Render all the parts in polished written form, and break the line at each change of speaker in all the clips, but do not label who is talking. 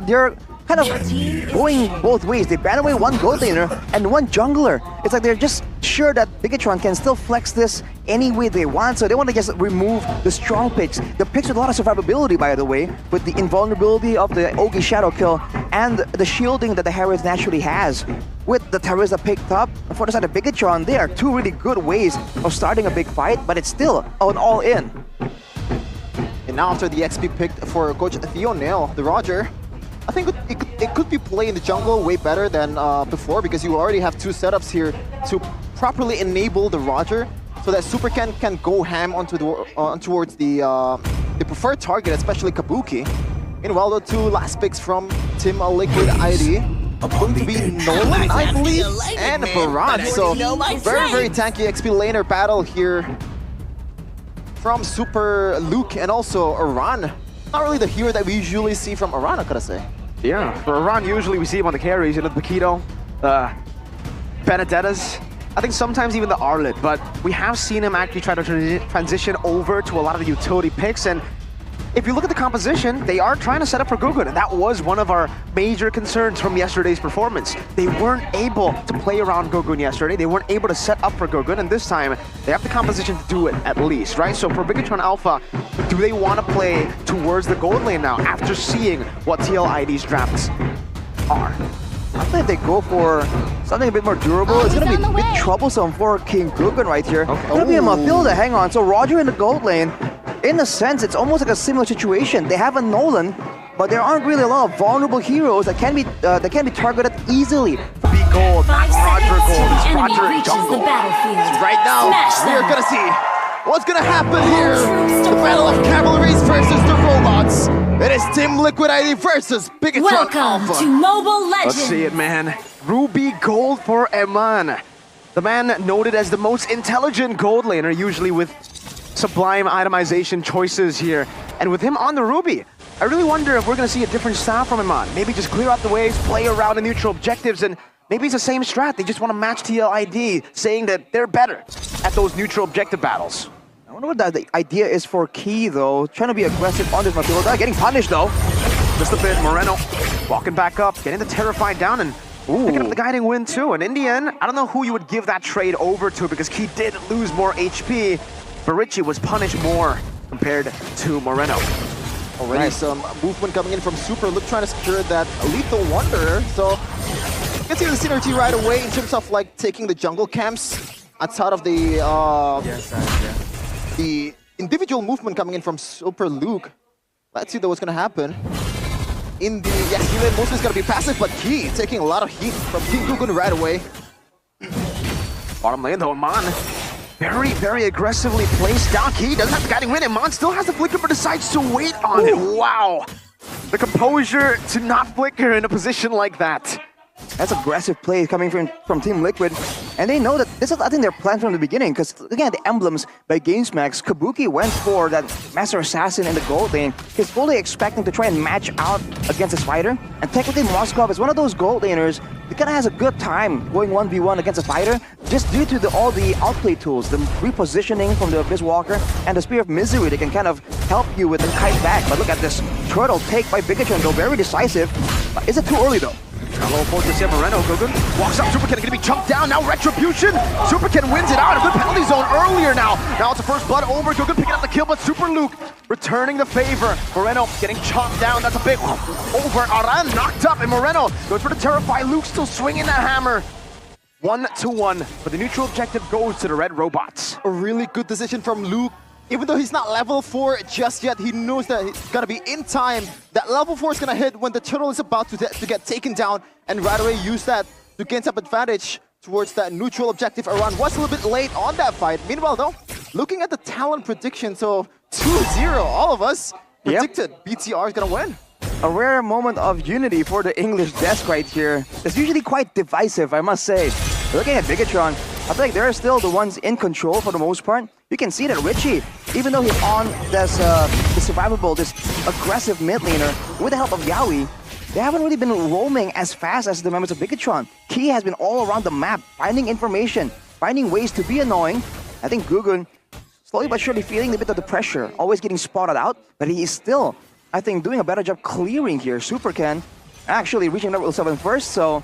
they're kind of going both ways. They ban away one gold laner and one jungler. It's like they're just sure that Bigetron can still flex this any way they want, so they want to just remove the strong picks. The picks with a lot of survivability, by the way, with the invulnerability of the Ogi Shadow Kill and the shielding that the Harriet naturally has. With the Teresa picked up, for the side of Bigetron, they are two really good ways of starting a big fight, but it's still an all-in.
And now after the XP picked for Coach Theo Nail, the Roger, I think it could be played in the jungle way better than before, because you already have two setups here to properly enable the Roger so that Super Ken can go ham onto towards the preferred target, especially Kabuki. Meanwhile, the two last picks from Team Liquid ID going to be Nolan, I believe, and Barrage. So very tanky XP laner battle here from Super Luke and also Aran. Not really the hero that we usually see from Aran, I gotta say.
Yeah, for Aran, usually we see him on the carries, you know, the Paquito, Benedettas. I think sometimes even the Arlet, but we have seen him actually try to transition over to a lot of the utility picks. And if you look at the composition, they are trying to set up for Gugun, and that was one of our major concerns from yesterday's performance. They weren't able to play around Gugun yesterday. They weren't able to set up for Gugun, and this time they have the composition to do it at least, right? So for Bigetron Alpha, do they want to play towards the gold lane now after seeing what TLID's drafts are?
I think if they go for something a bit more durable, it's going to be a bit troublesome for King Gugun right here. It's going to be a Mathilda, hang on. So Roger in the gold lane, in a sense, it's almost like a similar situation. They have a Nolan, but there aren't really a lot of vulnerable heroes that can be targeted easily.
Be gold, not Roger gold. It's Roger in jungle.
Right now, we're going to see what's going to happen here. The battle of cavalries versus the robots. It is Team Liquid ID versus Bigetron Alpha.
Welcome to Mobile Legends.
Let's see it, man. Ruby gold for Eman. The man noted as the most intelligent gold laner, usually with sublime itemization choices here. And with him on the Ruby, I really wonder if we're going to see a different style from Eman. Maybe just clear out the waves, play around the neutral objectives, and maybe it's the same strat. They just want to match TLID, saying that they're better at those neutral objective battles.
I wonder what the idea is for Key, though. Trying to be aggressive on this Mathilda. Getting punished, though.
Just a bit. Moreno walking back up, getting the Terrified down, and picking up the guiding win, too. And in the end, I don't know who you would give that trade over to, because Key did lose more HP, but Richie was punished more compared to Moreno.
Already some movement coming in from Super Luke, trying to secure that Lethal Wanderer. So you can see the synergy right away in terms of like taking the jungle camps outside of the the individual movement coming in from Super Luke. Let's see what's gonna happen. In the Healing mostly is gonna be passive, but Key taking a lot of heat from King Gugun right away.
Bottom lane though, Eman very aggressively placed down. Key doesn't have the guiding win. Eman still has the flicker, but decides to wait on it. Wow. The composure to not flicker in a position like that.
That's aggressive play coming from Team Liquid. And they know that this is, I think, their plan from the beginning. Because, again, the emblems by GamesMax, Kabuki went for that Master Assassin in the gold lane. He's fully expecting to try and match out against a fighter. And technically, Moskov is one of those gold laners that kind of has a good time going 1v1 against a fighter, just due to all the outplay tools, the repositioning from the Abyss Walker and the Spear of Misery. They can kind of help you with the kite back. But look at this turtle take by Bigetron, though, very decisive. Is it too early, though?
Hello, focus here, Moreno. Gugun walks up. Super Ken gonna be chunked down. Now Retribution. Super Ken wins it out. A good penalty zone earlier now. Now it's a first blood over. Gugun picking up the kill, but Super Luke returning the favor. Moreno getting chopped down. That's a big over. Aran knocked up, and Moreno goes for the Terrify. Luke still swinging that hammer. 1-1, but the neutral objective goes to the Red Robots.
A really good decision from Luke. Even though he's not level 4 just yet, he knows that he's gonna be in time. That level 4 is gonna hit when the turtle is about to get taken down, and right away use that to gain some advantage towards that neutral objective. Aran was a little bit late on that fight. Meanwhile, though, looking at the talent prediction, so 2-0, all of us predicted BTR is gonna win.
A rare moment of unity for the English desk right here. It's usually quite divisive, I must say. Looking at Bigetron, I feel like they're still the ones in control for the most part. You can see that Richie, even though he's on this survivable, this aggressive mid laner, with the help of Yaoi, they haven't really been roaming as fast as the members of Bigetron. Key has been all around the map, finding information, finding ways to be annoying. I think Gugun, slowly but surely feeling a bit of the pressure, always getting spotted out, but he is still I think, doing a better job clearing here. Super Ken actually reaching level 7 first, so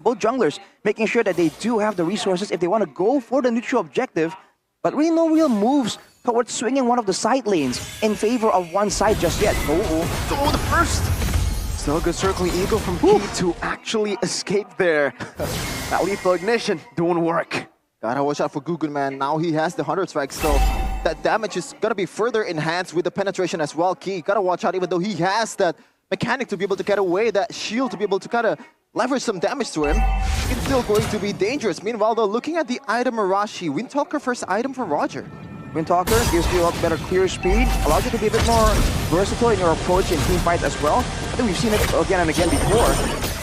both junglers making sure that they do have the resources if they want to go for the neutral objective, but really no real moves towards swinging one of the side lanes in favor of one side just yet.
Oh, the first! Still a good circling eagle from Key to actually escape there. That lethal ignition doing work.
Gotta watch out for Gugun, man. Now he has the 100 strikes, so that damage is gonna be further enhanced with the penetration as well. Key, gotta watch out, even though he has that mechanic to be able to get away, that shield to be able to kind of leverage some damage to him. It's still going to be dangerous. Meanwhile, though, looking at the item Arashi, Windtalker first item for Roger.
Windtalker gives you a lot better clear speed, allows you to be a bit more versatile in your approach in team fights as well. I think we've seen it again and again before.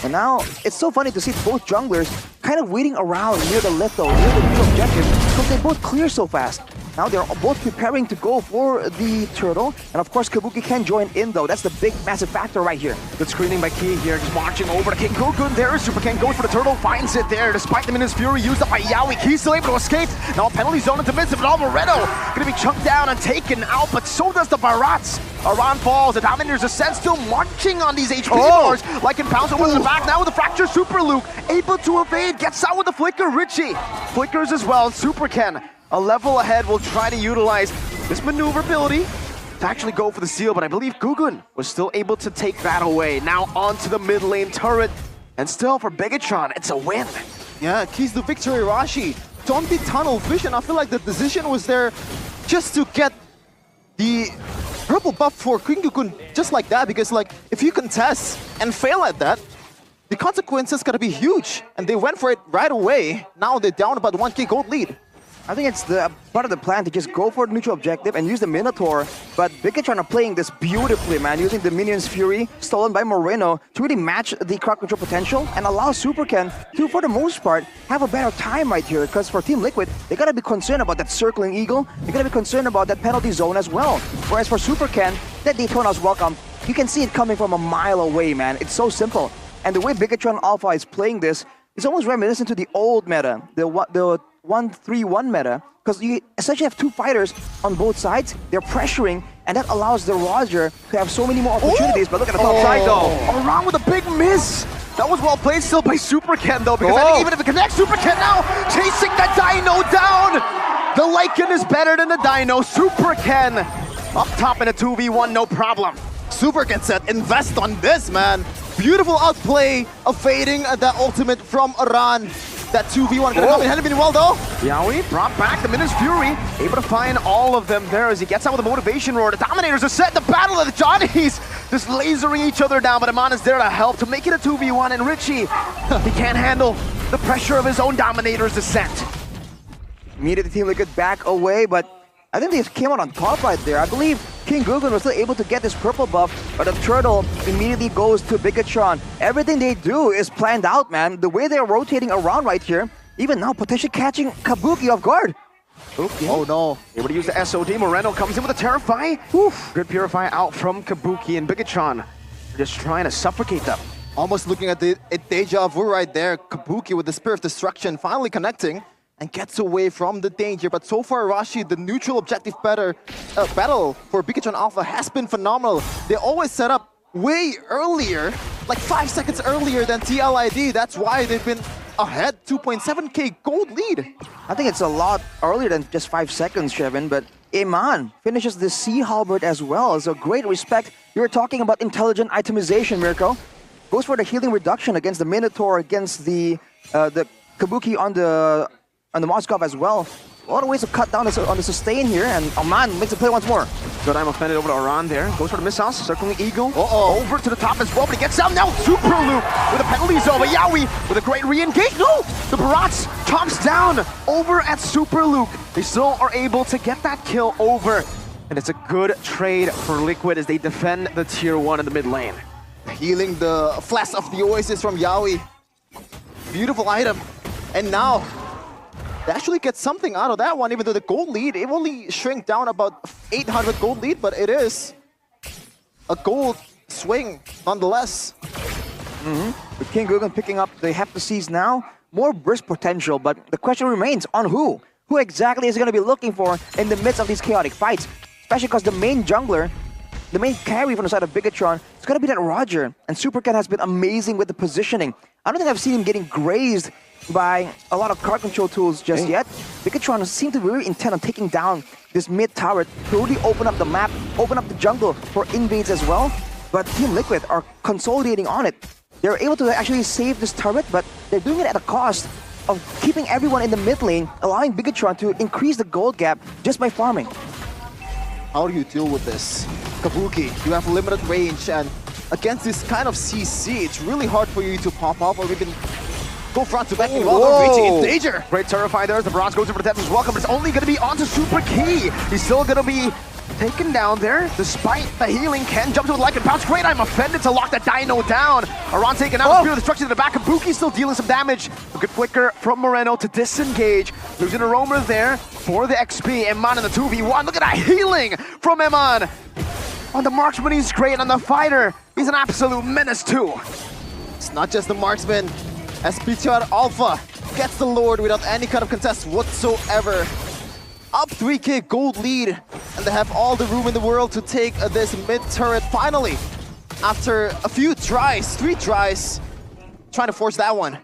And now, it's so funny to see both junglers kind of waiting around near the litho, near the neutral objective, because they both clear so fast. Now they're both preparing to go for the turtle, and of course Kabuki can join in though. That's the big, massive factor right here.
Good screening by Key here, just marching over to King Gugun there. Super Ken goes for the turtle, finds it there. Despite the Minions Fury used up by Yaoi, Key's still able to escape. Now a penalty zone into midst of it all. Moretto gonna be chunked down and taken out, but so does the Barats. Aran falls, the Dominator's Ascent still marching on these HP bars. Like in Pounce over to the back now with the Fracture Super Luke, able to evade, gets out with the Flicker. Richie flickers as well. Super Ken a level ahead will try to utilize this maneuverability to actually go for the seal, but I believe Gugun was still able to take that away. Now onto the mid lane turret, and still for Bigetron, it's a win.
Yeah, keys to victory, Rashi. Don't be tunnel vision. I feel like the decision was there just to get the purple buff for King Gugun just like that, because like if you contest and fail at that, the consequences gotta be huge. And they went for it right away. Now they're down about 1k gold lead.
I think it's the part of the plan to just go for the neutral objective and use the Minotaur, but Bigetron are playing this beautifully, man, using the Minions Fury, stolen by Moreno, to really match the crowd control potential and allow Super Ken to, for the most part, have a better time right here, because for Team Liquid, they gotta be concerned about that circling eagle, they gotta be concerned about that penalty zone as well. Whereas for Super Ken, that Daytona's welcome, you can see it coming from a mile away, man. It's so simple. And the way Bigetron Alpha is playing this is almost reminiscent to the old meta, the 1-3-1 meta, because you essentially have two fighters on both sides, they're pressuring, and that allows the Roger to have so many more opportunities. But look at the top side though.
Around with a big miss. That was well played still by Super Ken though, because I think even if it connects, Super Ken now chasing the Dino down. The Lycan is better than the Dino. Super Ken up top in a 2v1, no problem.
Super Ken said, invest on this, man. Beautiful outplay of fading that ultimate from Aran. That 2v1 gonna come in handy well though.
Yaoi brought back the Minions Fury, able to find all of them there as he gets out with a motivation roar. The Dominators are set, the battle of the Johnnies just lasering each other down, but Aman is there to help to make it a 2v1, and Richie, he can't handle the pressure of his own Dominator's descent.
Immediately Team Liquid back away, but I think they came out on top right there. I believe King Gugun was still able to get this purple buff, but the turtle immediately goes to Bigetron. Everything they do is planned out, man. The way they're rotating around right here, even now potentially catching Kabuki off guard.
Okay. Oh no, able to use the SOD. Moreno comes in with a Terrify. Good Purify out from Kabuki, and Bigetron just trying to suffocate them.
Almost looking at the deja vu right there. Kabuki with the Spear of Destruction finally connecting and gets away from the danger. But so far, Rashi, the neutral objective battle for Bigetron Alpha has been phenomenal. They always set up way earlier, like 5 seconds earlier than TLID. That's why they've been ahead, 2.7k gold lead.
I think it's a lot earlier than just 5 seconds, Shevin, but Iman finishes the Sea Halberd as well. So great respect. You were talking about intelligent itemization, Mirko. Goes for the healing reduction against the Minotaur, against the Kabuki on the Moskov as well. A lot of ways to cut down on the sustain here, and Aman makes a play once more.
Good, I'm offended over to Aran there. Goes for the missiles, circling Eagle. Over to the top as well, but he gets down now. Super Loop with a penalty zone. But Yaoi with a great re-engage. No! The Barats chomps down over at Super Luke. They still are able to get that kill over. And it's a good trade for Liquid as they defend the tier 1 in the mid lane.
Healing the Flash of the Oasis from Yaoi. Beautiful item. And now, they actually get something out of that one, even though the gold lead, it only shrink down about 800 gold lead, but it is a gold swing nonetheless.
With King Gugun picking up the Heptaseas now, more burst potential, but the question remains on who? Who exactly is going to be looking for in the midst of these chaotic fights? Especially because the main jungler the main carry from the side of Bigetron, it's gonna be that Roger. And Supercat has been amazing with the positioning. I don't think I've seen him getting grazed by a lot of card control tools just yet. Bigetron seemed to be very intent on taking down this mid tower to really open up the map, open up the jungle for invades as well. But Team Liquid are consolidating on it. They're able to actually save this turret, but they're doing it at a cost of keeping everyone in the mid lane, allowing Bigetron to increase the gold gap just by farming.
How do you deal with this? Kabuki, you have limited range, and against this kind of CC, it's really hard for you to pop up or even go front to back and welcome reaching in danger.
Great Terrify there as the Bronze goes in for the Death is welcome, but it's only going to be onto Super Key. He's still going to be taken down there, despite the healing. Ken jumps with like and pounce. Great, I'm offended to lock that Dino down. Aran taken out, Spear of Destruction in the back. Kabuki still dealing some damage. A good flicker from Moreno to disengage. Losing a roamer there for the XP. Eman in the 2v1. Look at that healing from Eman. On the marksman, he's great. On the fighter, he's an absolute menace too.
It's not just the marksman, as Bigetron Alpha gets the Lord without any kind of contest whatsoever. Up 3k gold lead, and they have all the room in the world to take this mid turret finally. After a few tries, 3 tries, trying to force that one.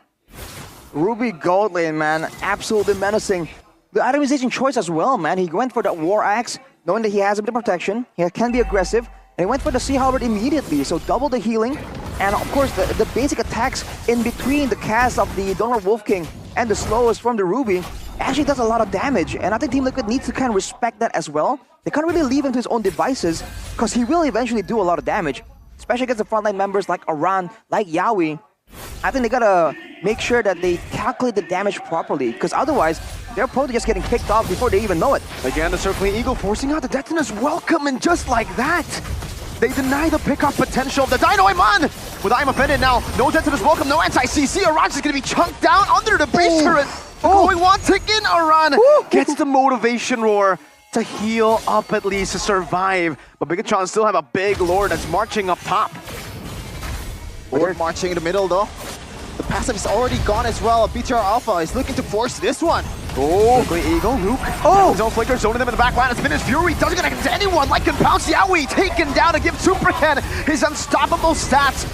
Ruby gold lane, man, absolutely menacing. The itemization choice as well, man. He went for the War Axe, knowing that he has a bit of protection. He can be aggressive, and he went for the Sea Halberd immediately, so double the healing. And of course, the basic attacks in between the cast of the Donor Wolf King and the slowest from the Ruby actually does a lot of damage, and I think Team Liquid needs to kind of respect that as well. They can't really leave him to his own devices, because he will eventually do a lot of damage, especially against the frontline members like Aran, like Yawi. I think they gotta make sure that they calculate the damage properly, because otherwise, they're probably just getting picked off before they even know it.
Again, the Circling Eagle forcing out the Detonus welcome, and just like that, they deny the pickoff potential of the Dino Eman! With I'm offended now, no Detonus welcome, no anti-CC, Aran's just gonna be chunked down under the base turret! Going one tick in, Aran gets the motivation roar to heal up at least to survive. But Bigetron still have a big Lord that's marching up top.
Lord marching in the middle though. The passive is already gone as well. BTR Alpha is looking to force this one.
Oh, great Eagle, Luke. Oh, his own flicker, zoning them in the back line. It's been his Fury. Doesn't connect to anyone. Like can pounce Yaoi, taken down to give Superken his unstoppable stats.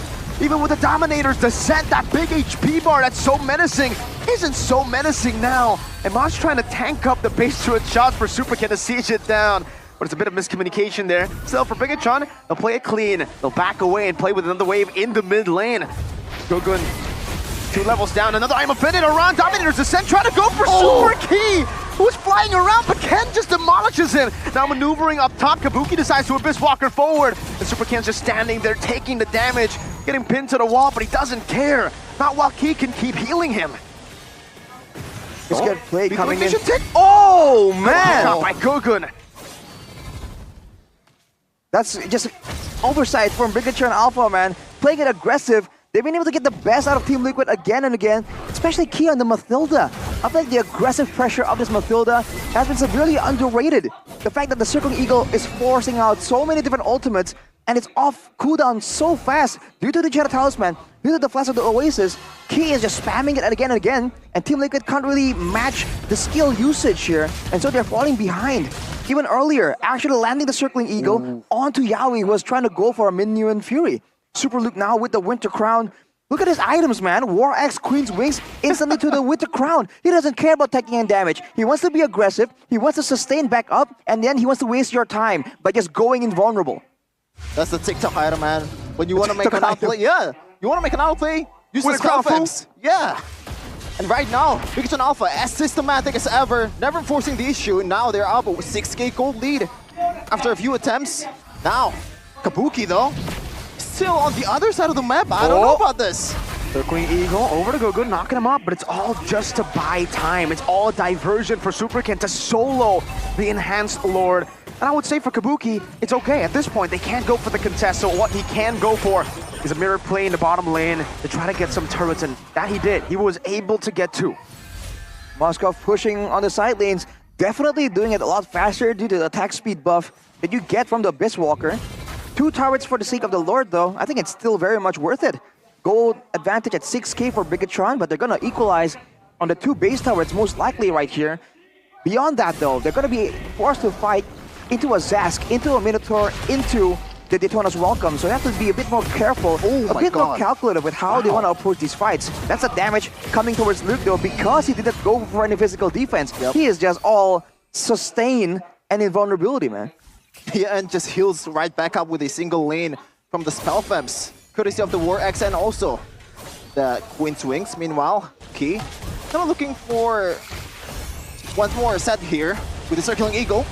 Even with the Dominator's descent, that big HP bar that's so menacing isn't so menacing now. And Mosh trying to tank up the base to its shots for Superken to siege it down. But it's a bit of miscommunication there. Still, for Bigetron, they'll play it clean. They'll back away and play with another wave in the mid lane. Gogun 2 levels down. Another I'm offended. Aran Dominator's descent trying to go for Super Key, who's flying around, but Ken just demolishes him. Now maneuvering up top, Kabuki decides to Abyss Walker forward. And Super Ken's just standing there taking the damage, getting pinned to the wall, but he doesn't care. Not while Key can keep healing him.
This good play coming in.
Oh, man! Caught by Gogun.
That's just oversight from Bigetron Alpha, man. Playing it aggressive. They've been able to get the best out of Team Liquid again and again, especially Key on the Mathilda. I feel like the aggressive pressure of this Mathilda has been severely underrated. The fact that the Circling Eagle is forcing out so many different ultimates, and it's off cooldown so fast due to the Jetta Talisman, due to the Flash of the Oasis. Key is just spamming it again and again, and Team Liquid can't really match the skill usage here, and so they're falling behind. Even earlier, actually landing the Circling Eagle onto Yaoi, who was trying to go for a Minion Fury. Super Luke now with the Winter Crown. Look at his items, man. War Axe, Queen's Wings, instantly to the Winter Crown. He doesn't care about taking in damage. He wants to be aggressive, he wants to sustain back up, and then he wants to waste your time by just going invulnerable.
That's the TikTok item, man. When you want to make an outplay, you want to make an outplay, use the Stealth Imps. Yeah. And right now, Bigetron Alpha, as systematic as ever, never forcing the issue. Now they're up with 6k gold lead after a few attempts. Now, Kabuki though, still on the other side of the map. I don't know about this.
Circling Eagle over to Gogun, knocking him up, but it's all just to buy time. It's all a diversion for Superken to solo the Enhanced Lord. And I would say for Kabuki, it's okay. At this point, they can't go for the contest, so what he can go for is a mirror play in the bottom lane to try to get some turrets, and that he did. He was able to get 2.
Moskov pushing on the side lanes, definitely doing it a lot faster due to the attack speed buff that you get from the Abyss Walker. 2 turrets for the sake of the Lord, though. I think it's still very much worth it. Gold advantage at 6k for Bigetron, but they're going to equalize on the 2 base turrets, most likely right here. Beyond that, though, they're going to be forced to fight into a Zask, into a Minotaur, into the Daytona's welcome. So you have to be a bit more careful, a bit more calculative with how they want to approach these fights. That's the damage coming towards Luke though, because he didn't go for any physical defense. He is just all sustain and invulnerability, man.
Yeah, and just heals right back up with a single lane from the Spell Femps, courtesy of the War X and also the Queen's Wings. Meanwhile, Key kind of looking for one more set here with the Circling Eagle.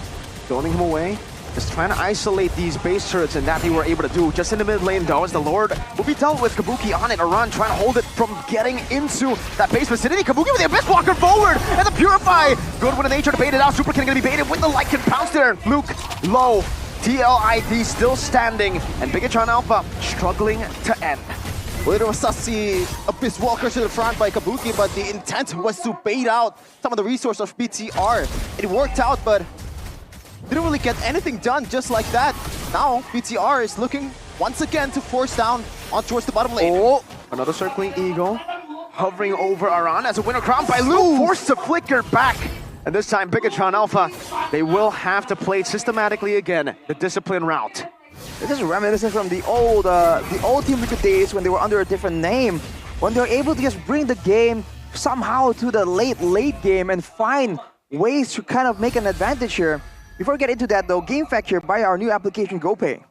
Zoning him away. Just trying to isolate these base turrets, and that they were able to do. Just in the mid lane though, as the Lord will be dealt with. Kabuki on it, a run, trying to hold it from getting into that base vicinity. Kabuki with the Abyss Walker forward, and the Purify. Good with the nature to bait it out. Super King gonna be baited with the Lycan bounce there. Luke low, TLID still standing, and Bigetron Alpha struggling to end.
Well, it was sussy Abyss Walker to the front by Kabuki, but the intent was to bait out some of the resource of BTR. It worked out, but didn't really get anything done just like that. Now, BTR is looking once again to force down on towards the bottom lane.
Oh, another Circling Eagle hovering over Aran as a winner crowned by Luke, forced to flicker back. And this time, Bigetron Alpha, they will have to play systematically again, the discipline route.
This is reminiscent from the old Team Liquid days when they were under a different name, when they were able to just bring the game somehow to the late game and find ways to kind of make an advantage here. Before we get into that though, Game Fact here by our new application GoPay.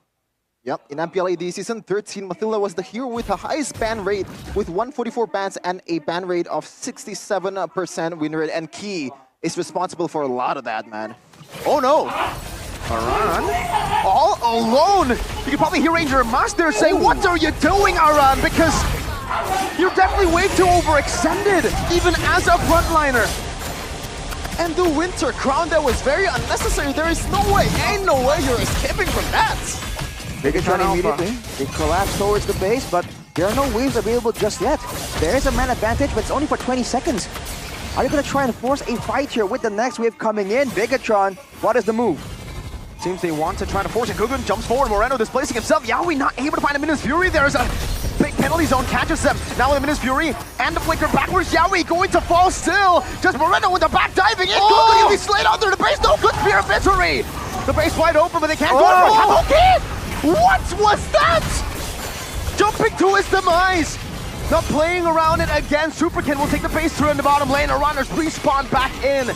Yep, in MPLAD Season 13, Mathilda was the hero with the highest ban rate with 144 bans and a ban rate of 67% win rate, and Key is responsible for a lot of that, man.
Oh no! Aran, all alone! You can probably hear Ranger Master say, "What are you doing, Aran?" Because you're definitely way too overextended, even as a frontliner.
And the Winter Crown that was very unnecessary. There is no way, ain't no way you're escaping from that.
Bigetron immediately, they collapse towards the base, but there are no waves available just yet. There is a man advantage, but it's only for 20 seconds. Are you going to try and force a fight here with the next wave coming in? Bigetron, what is the move?
Seems they want to try to force it. Gugun jumps forward, Moreno displacing himself. Yaoi not able to find a Minus Fury. There's a big penalty zone, catches them. Now with the Minus Fury and the flicker backwards, Yaoi going to fall still. Just Moreno with the back diving in. Gugun will be slayed under the base. No good Spear of Victory. The base wide open, but they can't go for Kabuki. What was that? Jumping to his demise. Not playing around it again. Superkin will take the base through in the bottom lane. Our runners respawn back in.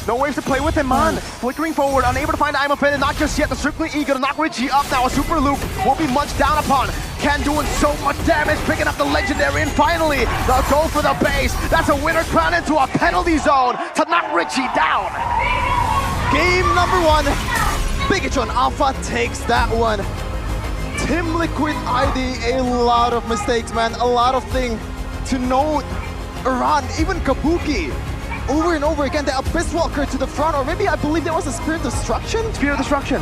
No ways to play with him, man. Flickering forward, unable to find Imafin, and not just yet. The Circling Eagle to knock Richie up now. A Super Luke will be munched down upon. Ken doing so much damage, picking up the Legendary, and finally, they'll go for the base. That's a winner crown into a penalty zone to knock Richie down.
Game number 1. Bigetron Alpha takes that one. Team Liquid ID, a lot of mistakes, man. A lot of things to note. Aran, even Kabuki. Over and over again, the Abyss Walker to the front, or maybe I believe there was a Spirit Destruction?
Spirit Destruction.